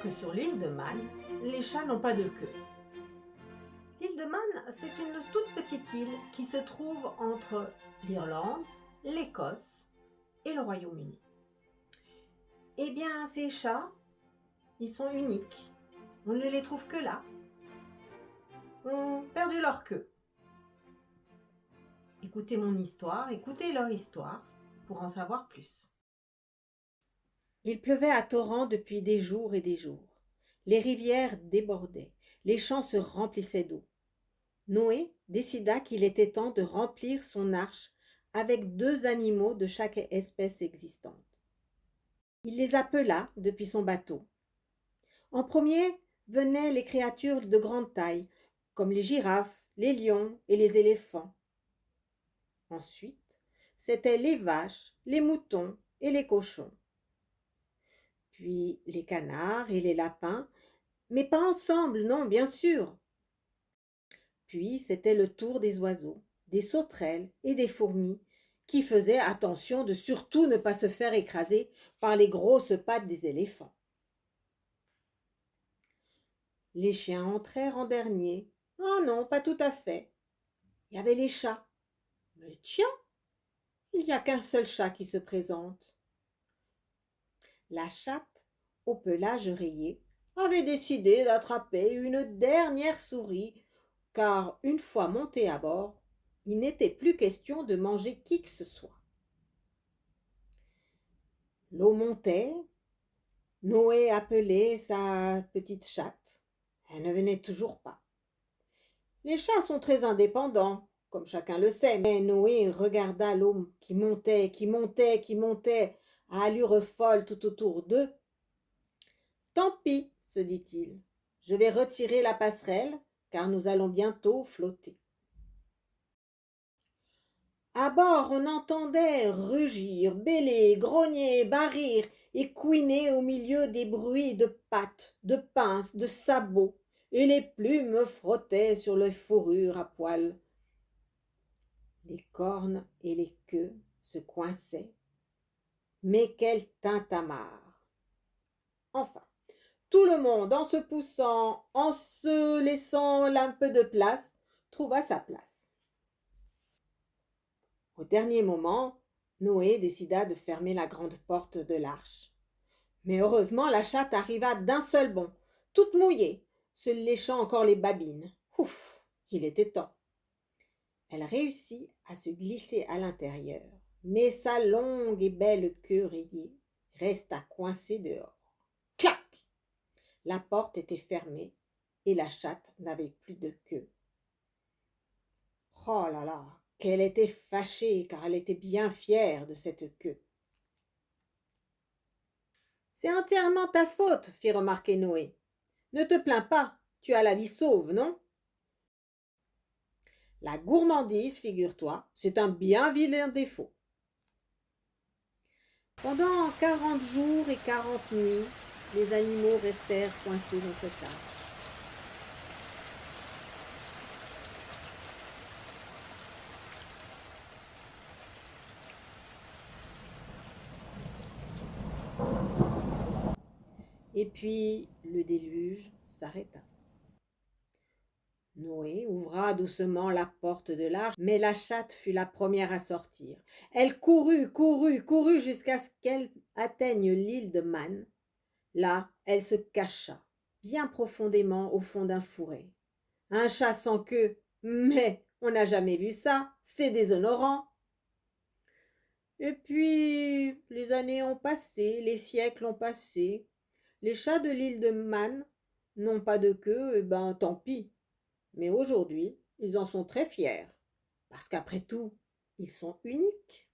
que sur l'île de Man, les chats n'ont pas de queue. L'île de Man, c'est une toute petite île qui se trouve entre l'Irlande, l'Écosse et le Royaume-Uni. Eh bien, ces chats, ils sont uniques. On ne les trouve que là. Ont perdu leur queue. Écoutez mon histoire, écoutez leur histoire pour en savoir plus. Il pleuvait à torrents depuis des jours et des jours. Les rivières débordaient, les champs se remplissaient d'eau. Noé décida qu'il était temps de remplir son arche avec 2 animaux de chaque espèce existante. Il les appela depuis son bateau. En premier venaient les créatures de grande taille, comme les girafes, les lions et les éléphants. Ensuite, c'étaient les vaches, les moutons et les cochons. Puis les canards et les lapins, mais pas ensemble, non, bien sûr. Puis c'était le tour des oiseaux, des sauterelles et des fourmis, qui faisaient attention de surtout ne pas se faire écraser par les grosses pattes des éléphants. Les chiens entrèrent en dernier. Oh non, pas tout à fait. Il y avait les chats. Mais tiens, il n'y a qu'un seul chat qui se présente. La chatte, au pelage rayé, avait décidé d'attraper une dernière souris, car une fois monté à bord, il n'était plus question de manger qui que ce soit. L'eau montait, Noé appelait sa petite chatte. Elle ne venait toujours pas. Les chats sont très indépendants, comme chacun le sait, mais Noé regarda l'eau qui montait, qui montait, qui montait, à allure folle tout autour d'eux. Tant pis, se dit-il, je vais retirer la passerelle, car nous allons bientôt flotter. À bord, on entendait rugir, bêler, grogner, barrir et couiner au milieu des bruits de pattes, de pinces, de sabots, et les plumes frottaient sur les fourrures à poil. Les cornes et les queues se coinçaient. Mais quel tintamarre! Enfin, tout le monde, en se poussant, en se laissant un peu de place, trouva sa place. Au dernier moment, Noé décida de fermer la grande porte de l'arche. Mais heureusement, la chatte arriva d'un seul bond, toute mouillée, se léchant encore les babines. Ouf, il était temps. Elle réussit à se glisser à l'intérieur, mais sa longue et belle queue rayée resta coincée dehors. Clac! La porte était fermée et la chatte n'avait plus de queue. Oh là là, qu'elle était fâchée, car elle était bien fière de cette queue. C'est entièrement ta faute, fit remarquer Noé. Ne te plains pas, tu as la vie sauve, non? La gourmandise, figure-toi, c'est un bien vilain défaut. Pendant 40 jours et 40 nuits, les animaux restèrent coincés dans cette arche. Et puis le déluge s'arrêta. Noé ouvra doucement la porte de l'arche, mais la chatte fut la première à sortir. Elle courut jusqu'à ce qu'elle atteigne l'île de Man. Là, elle se cacha, bien profondément au fond d'un fourré. Un chat sans queue, mais on n'a jamais vu ça, c'est déshonorant. Et puis, les années ont passé, les siècles ont passé. Les chats de l'île de Man n'ont pas de queue, et ben tant pis. Mais aujourd'hui, ils en sont très fiers, parce qu'après tout, ils sont uniques.